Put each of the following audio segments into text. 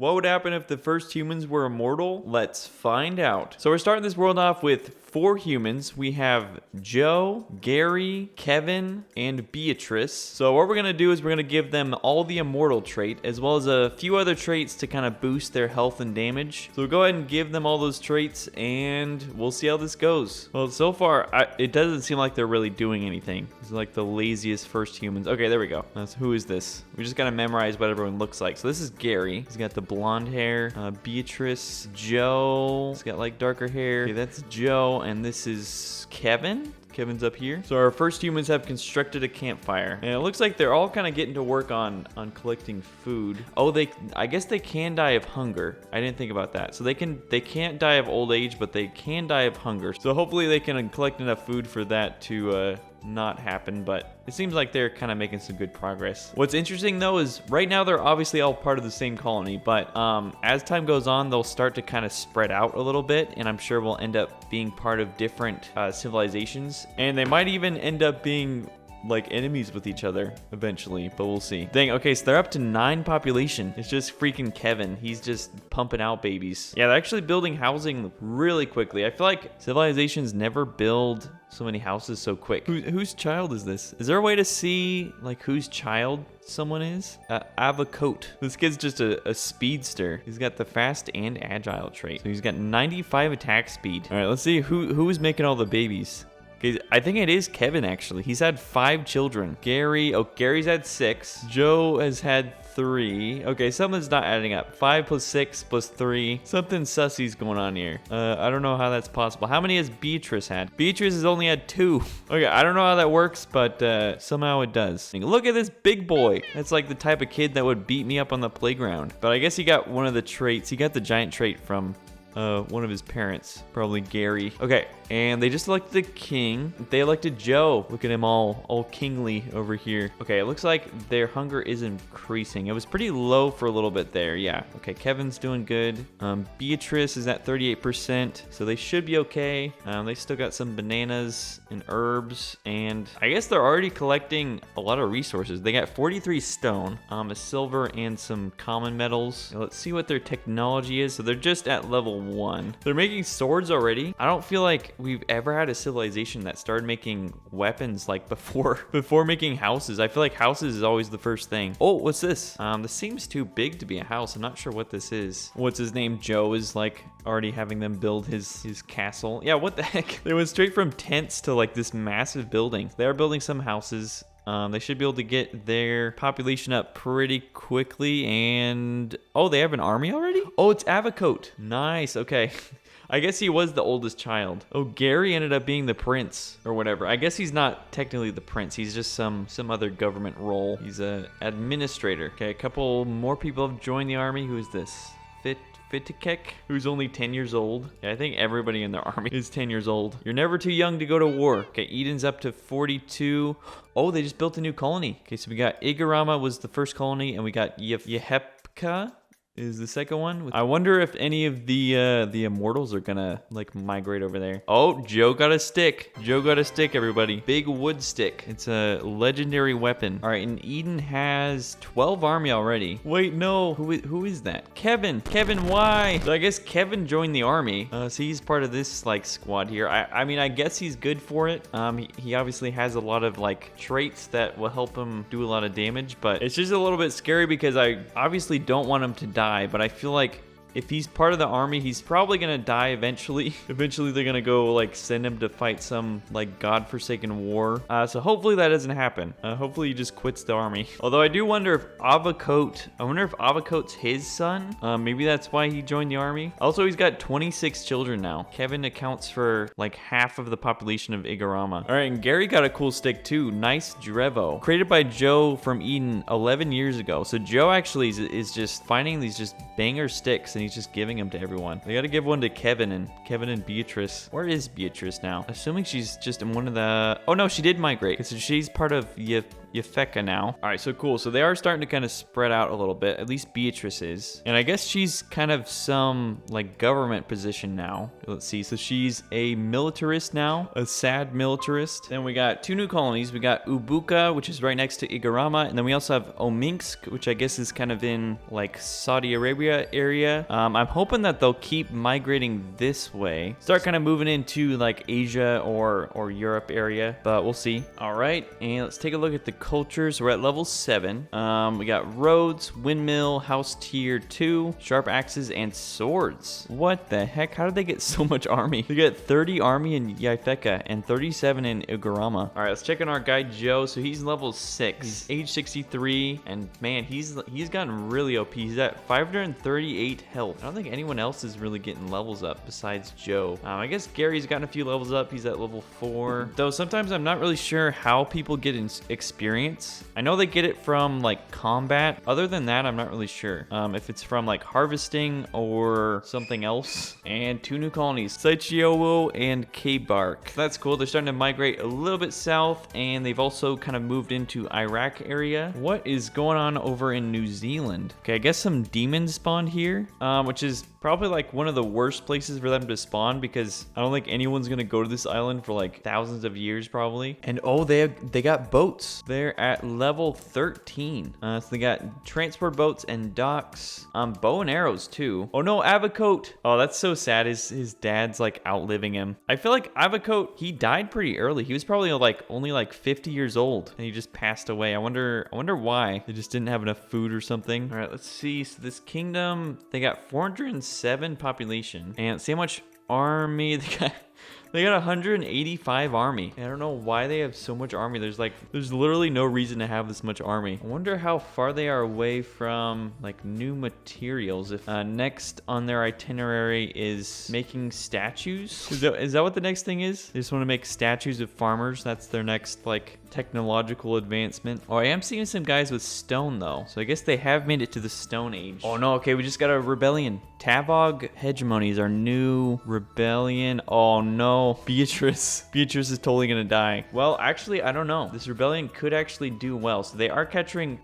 What would happen if the first humans were immortal? Let's find out. So we're starting this world off with 4 humans. We have Joe, Gary, Kevin, and Beatrice. So what we're going to do is we're going to give them all the immortal trait, as well as a few other traits to kind of boost their health and damage. So we'll go ahead and give them all those traits, and we'll see how this goes. Well, so far, it doesn't seem like they're really doing anything. It's like the laziest first humans. Okay, there we go. Who is this? We just got to memorize what everyone looks like. So this is Gary. He's got the blonde hair. Beatrice, Joe. He's got like darker hair. Okay, that's Joe. And this is Kevin. Kevin's up here. So our first humans have constructed a campfire. And it looks like they're all kind of getting to work on collecting food. Oh, I guess they can die of hunger. I didn't think about that. So they can't die of old age, but they can die of hunger. So hopefully they can collect enough food for that to not happen, but it seems like they're kind of making some good progress. What's interesting though is right now they're obviously all part of the same colony, but as time goes on, they'll start to kind of spread out a little bit, and I'm sure we'll end up being part of different civilizations, and they might even end up being like enemies with each other eventually, but we'll see. Dang, okay, so they're up to 9 population. It's just freaking Kevin. He's just pumping out babies. Yeah, they're actually building housing really quickly. I feel like civilizations never build so many houses so quick. Whose child is this? Is there a way to see like whose child someone is? Avocote. This kid's just a speedster. He's got the fast and agile trait. So he's got 95 attack speed. All right, let's see who is making all the babies. I think it is Kevin, actually. He's had 5 children. Gary's had 6. Joe has had 3. Okay, something's not adding up. 5 plus 6 plus 3. Something sussy's going on here. I don't know how that's possible. How many has Beatrice had? Beatrice has only had 2. Okay, I don't know how that works, but somehow it does. Look at this big boy. That's like the type of kid that would beat me up on the playground. But I guess he got one of the traits. He got the giant trait from one of his parents, probably Gary. Okay, and they just elected the king. They elected Joe. Look at him all kingly over here. Okay, it looks like their hunger is increasing. It was pretty low for a little bit there. Yeah. Okay, Kevin's doing good. Beatrice is at 38%, so they should be okay. They still got some bananas and herbs, and I guess they're already collecting a lot of resources. They got 43 stone, a silver, and some common metals. Now, let's see what their technology is. So they're just at level 1. They're making swords already. I don't feel like we've ever had a civilization that started making weapons like before making houses. I feel like houses is always the first thing. Oh, what's this? This seems too big to be a house. I'm not sure what this is. What's his name? Joe is like already having them build his castle. Yeah, what the heck? They went straight from tents to like this massive building. They are building some houses. They should be able to get their population up pretty quickly, and oh, they have an army already? Oh, it's Avocote. Nice. Okay. I guess he was the oldest child. Oh, Gary ended up being the prince or whatever. I guess he's not technically the prince. He's just some other government role. He's a administrator. Okay, a couple more people have joined the army. Who is this? Fitikek, who's only 10 years old. Yeah, I think everybody in their army is 10 years old. You're never too young to go to war. Okay, Eden's up to 42. Oh, they just built a new colony. Okay, so we got Igorama was the first colony, and we got Yehepka is the second one. I wonder if any of the immortals are gonna like migrate over there. Oh, Joe got a stick. Joe got a stick, everybody. Big wood stick. It's a legendary weapon. All right, and Eden has 12 army already. Wait, no. Who is that? Kevin. Kevin, why? So I guess Kevin joined the army. So he's part of this like squad here. I mean, I guess he's good for it. He obviously has a lot of like traits that will help him do a lot of damage, but it's just a little bit scary because I obviously don't want him to die. But I feel like if he's part of the army, he's probably gonna die eventually. Eventually, they're gonna go like send him to fight some like godforsaken war. So hopefully that doesn't happen. Hopefully he just quits the army. Although I do wonder if Avocote's his son. Maybe that's why he joined the army. Also, he's got 26 children now. Kevin accounts for like half of the population of Igorama. All right, and Gary got a cool stick too. Nice Drevo, created by Joe from Eden 11 years ago. So Joe actually is just finding these just banger sticks, and he's just giving them to everyone. They got to give one to Kevin and Beatrice. Where is Beatrice now? Assuming she's just in one of the... Oh no, she did migrate. So she's part of Yefeka now. All right, so cool. So they are starting to kind of spread out a little bit. At least Beatrice is. And I guess she's kind of some like government position now. Let's see. So she's a militarist now, a sad militarist. Then we got 2 new colonies. We got Ubuka, which is right next to Igarama. And then we also have Ominsk, which I guess is kind of in like Saudi Arabia area. I'm hoping that they'll keep migrating this way. Start kind of moving into like Asia or Europe area, but we'll see. All right, and let's take a look at the cultures. We're at level 7. We got roads, windmill, house tier 2, sharp axes, and swords. What the heck? How did they get so much army? They got 30 army in Yefeka and 37 in Igorama. All right, let's check on our guy Joe. So he's level 6. He's age 63, and man, he's gotten really OP. He's at 538 health. I don't think anyone else is really getting levels up besides Joe. I guess Gary's gotten a few levels up. He's at level 4. Though sometimes I'm not really sure how people get experience. I know they get it from like combat. Other than that, I'm not really sure if it's from like harvesting or something else. And 2 new colonies, Saichiowo and K-Bark. That's cool. They're starting to migrate a little bit south, and they've also kind of moved into Iraq area. What is going on over in New Zealand? Okay, I guess some demons spawned here, which is probably like one of the worst places for them to spawn, because I don't think anyone's gonna go to this island for like thousands of years probably. And oh, they got boats. They're at level 13. So they got transport boats and docks. Bow and arrows too. Oh no, Avacote. Oh, that's so sad. His dad's like outliving him. I feel like Avacote, he died pretty early. He was probably like only like 50 years old, and he just passed away. I wonder why. They just didn't have enough food or something. All right, let's see. So this kingdom, they got 407 population, and see how much army they got. They got 185 army. I don't know why they have so much army. There's literally no reason to have this much army. I wonder how far they are away from like new materials. If next on their itinerary is making statues. Is that what the next thing is? They just want to make statues of farmers. That's their next like technological advancement. Oh, I am seeing some guys with stone though. So I guess they have made it to the Stone Age. Oh no, okay, we just got a rebellion. Tavog Hegemony is our new rebellion. Oh no, Beatrice is totally gonna die. Well, actually, I don't know. This rebellion could actually do well. So they are capturing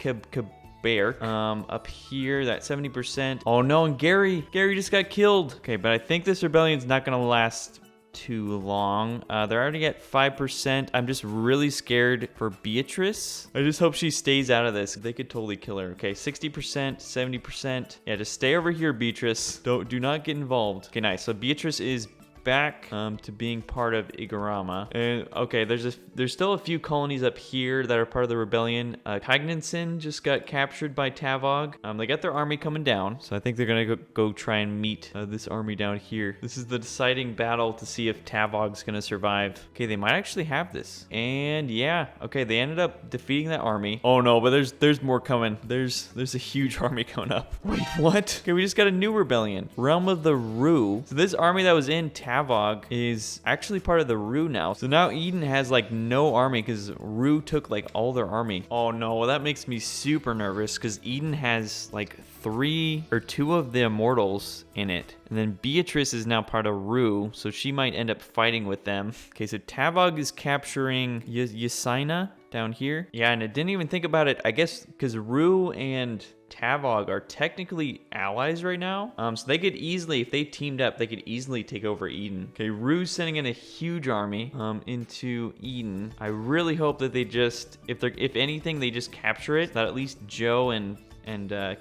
Bear up here, that 70%. Oh no, and Gary just got killed. Okay, but I think this rebellion's not gonna last too long. They're already at 5%. I'm just really scared for Beatrice. I just hope she stays out of this. They could totally kill her. Okay, 60%, 70%. Yeah, just stay over here, Beatrice. Do not get involved. Okay, nice. So Beatrice is back to being part of Igorama. And okay, there's still a few colonies up here that are part of the rebellion. Kagnanson just got captured by Tavog. They got their army coming down, so I think they're gonna go try and meet this army down here. This is the deciding battle to see if Tavog's gonna survive. Okay, they might actually have this. And yeah, okay, they ended up defeating that army. Oh no, but there's more coming. There's a huge army coming up. Wait, what? Okay, we just got a new rebellion. Realm of the Roux. So this army that was in Tavog is actually part of the Roux now. So now Eden has like no army because Roux took like all their army. Oh no, well, that makes me super nervous because Eden has like 2 of the Immortals in it. And then Beatrice is now part of Roux, so she might end up fighting with them. Okay, so Tavog is capturing Yesina down here. Yeah, and I didn't even think about it. I guess because Roux and Tavog are technically allies right now. So they could easily, if they teamed up, they could easily take over Eden. Okay, Roux's sending in a huge army into Eden. I really hope that they just, if anything, they just capture it, that at least Joe and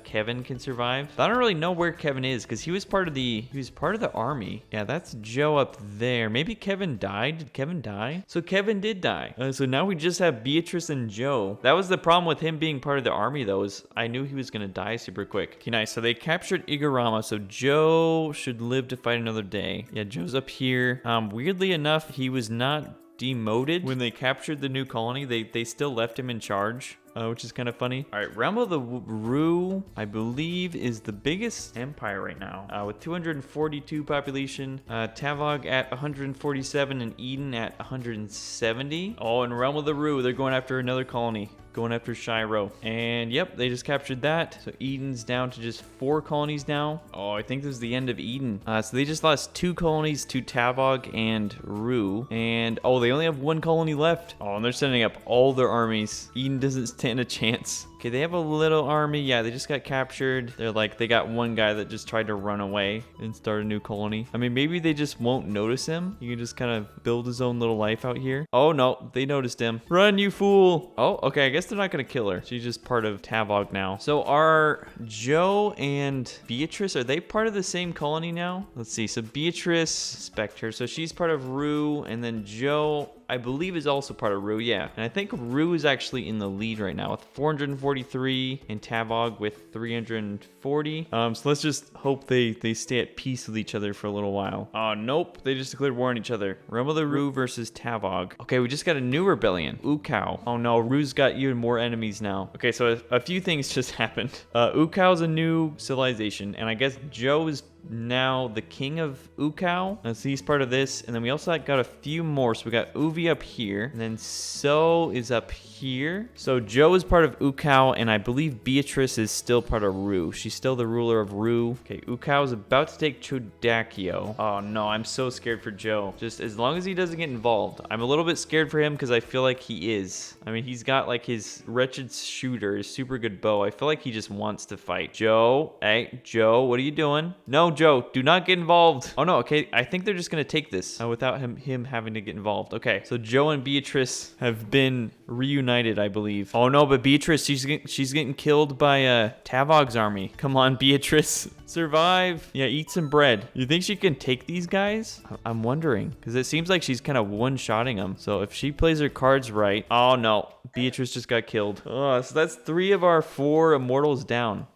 Kevin can survive. But I don't really know where Kevin is because he was part of the army. Yeah, that's Joe up there. Maybe Kevin died. Did Kevin die? So Kevin did die. So now we just have Beatrice and Joe. That was the problem with him being part of the army though, is I knew he was gonna die super quick. Okay, nice. So they captured Igorama. So Joe should live to fight another day. Yeah, Joe's up here. Weirdly enough, he was not demoted when they captured the new colony. They still left him in charge. which is kind of funny. All right, Realm of the Roux, I believe, is the biggest empire right now, with 242 population. Tavog at 147 and Eden at 170. Oh, and Realm of the Roux, they're going after another colony. Going after Shiro. And yep, they just captured that. So Eden's down to just 4 colonies now. Oh, I think this is the end of Eden. So they just lost 2 colonies to Tavog and Roux. And oh, they only have 1 colony left. Oh, and they're sending up all their armies. Eden doesn't stand a chance. Okay, they have a little army. Yeah, they just got captured. They're like, they got one guy that just tried to run away and start a new colony. I mean, maybe they just won't notice him. You can just kind of build his own little life out here. Oh, no, they noticed him. Run, you fool. Oh, okay, I guess they're not going to kill her. She's just part of Tavog now. So are Joe and Beatrice, are they part of the same colony now? Let's see. So Beatrice, Spectre. So she's part of Roux, and then Joe, I believe, is also part of Roux, yeah. And I think Roux is actually in the lead right now with 443 and Tavog with 340. So let's just hope they stay at peace with each other for a little while. Oh, nope. They just declared war on each other. Realm of the Roux versus Tavog. Okay, we just got a new rebellion. Ukau. Oh no, Roux's got even more enemies now. Okay, so a few things just happened. Ukau's a new civilization, and I guess Joe is now the king of Ukau. So he's part of this. And then we also got a few more. So we got Uvi up here. And then So is up here. So Joe is part of Ukau. And I believe Beatrice is still part of Roux. She's still the ruler of Roux. Okay, Ukau is about to take Chodakio. Oh no, I'm so scared for Joe. Just as long as he doesn't get involved. I'm a little bit scared for him because I feel like he is. I mean, he's got like his wretched shooter, his super good bow. I feel like he just wants to fight. Joe, hey, Joe, what are you doing? No, Joe, do not get involved. Oh no, okay, I think they're just gonna take this without him having to get involved. Okay, so Joe and Beatrice have been reunited, I believe. Oh no, but Beatrice, she's getting killed by Tavog's army. Come on, Beatrice, survive. Yeah, eat some bread. You think she can take these guys? I'm wondering, because it seems like she's kind of one-shotting them. So if she plays her cards right. Oh no, Beatrice just got killed. Oh, so that's 3 of our 4 immortals down.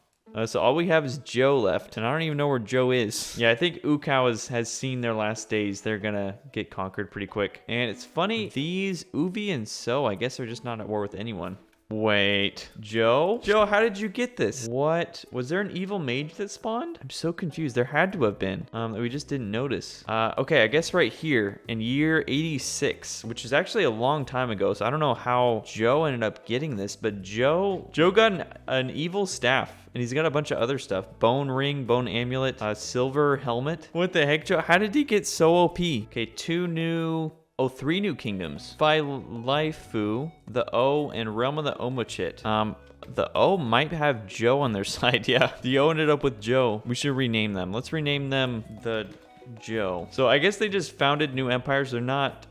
So all we have is Joe left, and I don't even know where Joe is. Yeah, I think Ukau has seen their last days. They're gonna get conquered pretty quick. And it's funny, these Uvi and So, I guess they're just not at war with anyone. Wait, Joe? Joe, how did you get this? What? Was there an evil mage that spawned? I'm so confused. There had to have been. We just didn't notice. Okay, I guess right here in year 86, which is actually a long time ago. So I don't know how Joe ended up getting this, but Joe got an evil staff. And he's got a bunch of other stuff. Bone ring, bone amulet, silver helmet. What the heck, Joe? How did he get so OP? Okay, 3 new kingdoms. Laifu, the O, and Realm of the Omochit. The O might have Joe on their side. Yeah, the O ended up with Joe. We should rename them. Let's rename them the Joe. So I guess they just founded new empires. They're not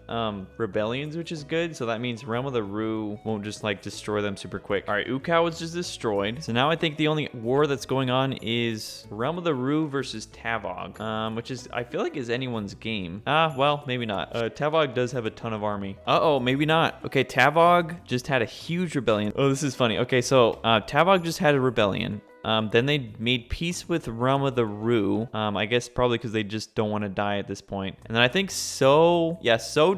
rebellions, which is good. So that means Realm of the Roux won't just like destroy them super quick. All right, Ukau was just destroyed. So now I think the only war that's going on is Realm of the Roux versus Tavog, which is, I feel like, is anyone's game. Well, maybe not. Tavog does have a ton of army. Uh-oh, maybe not. Okay, Tavog just had a huge rebellion. Oh, this is funny. Okay, so Tavog just had a rebellion. Then they made peace with Realm of the Roux. I guess probably because they just don't want to die at this point. And then I think So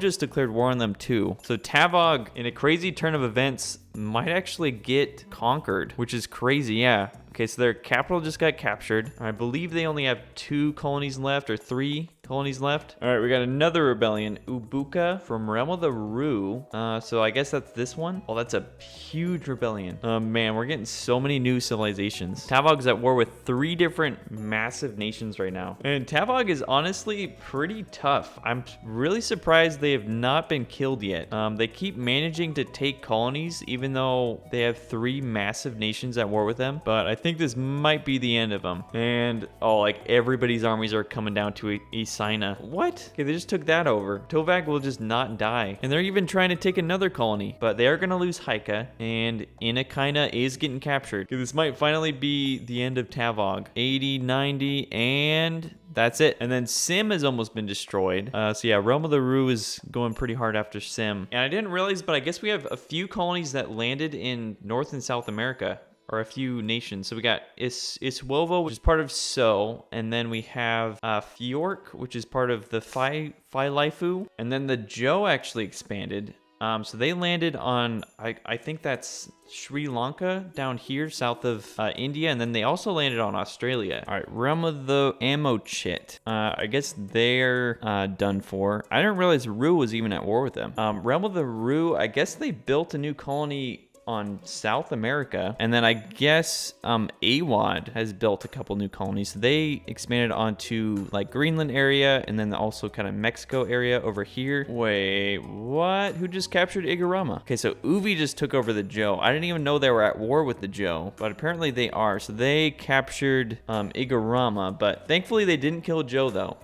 just declared war on them too. So Tavog, in a crazy turn of events, might actually get conquered, which is crazy, yeah. Okay, so their capital just got captured. I believe they only have 2 colonies left, or 3 colonies left. All right, we got another rebellion, Ubuka from Realm of the Roux. So I guess that's this one. Oh, that's a huge rebellion. Man, we're getting so many new civilizations. Tavog's at war with 3 different massive nations right now. And Tavog is honestly pretty tough. I'm really surprised they have not been killed yet. They keep managing to take colonies, even though they have 3 massive nations at war with them. But I think this might be the end of them. And, oh, like everybody's armies are coming down to Isaina. What? Okay, they just took that over. Tovag will just not die. And they're even trying to take another colony. But they are going to lose Haika. And Inakaina is getting captured. Okay, this might finally be the end of Tavog. 80, 90, and that's it. And then Sim has almost been destroyed. So yeah, Realm of the Roux is going pretty hard after Sim. And I didn't realize, but I guess we have a few colonies that landed in North and South America. Or a few nations. So we got Iswovo, which is part of So, and then we have Fjork, which is part of the Laifu, and then the Joe actually expanded. So they landed on, I think that's Sri Lanka down here south of India, and then they also landed on Australia. All right, Realm of the Ammo Chit. I guess they're done for. I didn't realize Roux was even at war with them. Realm of the Roux, I guess they built a new colony on South America, and then I guess AWOD has built a couple new colonies. So they expanded onto like Greenland area, and then also kind of Mexico area over here. Wait, what? Who just captured Igorama? Okay, so Uvi just took over the Joe. I didn't even know they were at war with the Joe, but apparently they are. So they captured Igorama, but thankfully they didn't kill Joe though.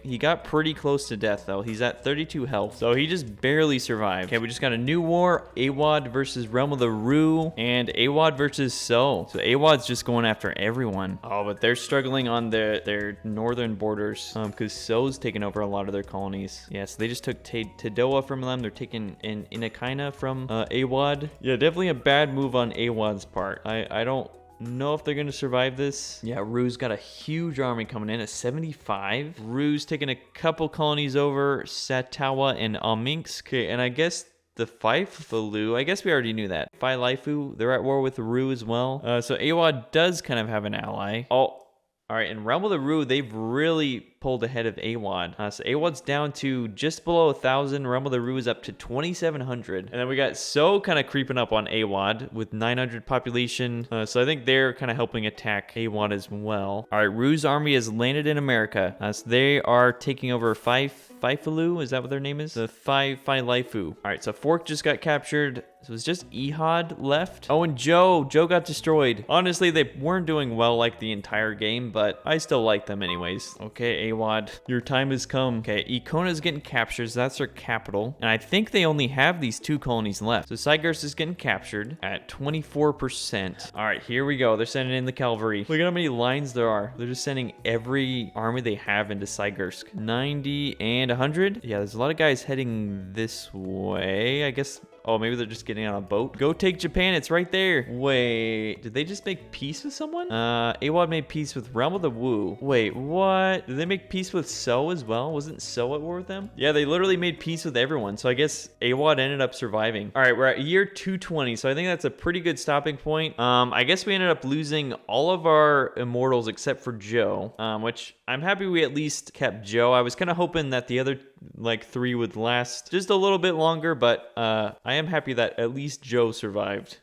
He got pretty close to death though. He's at 32 health, so he just barely survived. Okay, we just got a new war: AWOD versus Realm of the Roux, and AWOD versus So AWOD's just going after everyone. Oh, but they're struggling on their northern borders because So's taken over a lot of their colonies. Yeah, so they just took Tadoa from them. They're taking Inakaina from AWOD. Yeah, definitely a bad move on AWOD's part. I don't know if they're going to survive this. Yeah, Roux got a huge army coming in at 75. Roux taking a couple colonies over Satawa and Aminsk. Okay, and I guess the Faifalu, I guess we already knew that. Laifu, they're at war with Roux as well. So AWOD does kind of have an ally. Oh, all right, in Realm of the Roux, they've really pulled ahead of AWOD. So AWOD's down to just below 1,000. Realm of the Roux is up to 2,700. And then we got So kind of creeping up on AWOD with 900 population. So I think they're kind of helping attack AWOD as well. All right, Roux's army has landed in America. So they are taking over Faifalu, is that what their name is? The Laifu. All right, so Fork just got captured. So it's just Ehud left. Oh, and Joe got destroyed. Honestly, they weren't doing well like the entire game, but I still like them anyways. Okay, AWOD, your time has come. Okay, Ikona's getting captured, so that's their capital. And I think they only have these 2 colonies left. So Sigurst is getting captured at 24%. All right, here we go. They're sending in the cavalry. Look at how many lines there are. They're just sending every army they have into Sigurst. 90 and 100. Yeah, there's a lot of guys heading this way, I guess. Oh, maybe they're just getting on a boat. Go take Japan. It's right there. Wait, did they just make peace with someone? AWOD made peace with Realm of the Wu. Wait, what? Did they make peace with So as well? Wasn't So at war with them? Yeah, they literally made peace with everyone. So I guess AWOD ended up surviving. All right, we're at year 220. So I think that's a pretty good stopping point. I guess we ended up losing all of our immortals except for Joe, which I'm happy we at least kept Joe. I was kind of hoping that the other like 3 would last just a little bit longer, but I am happy that at least Joe survived.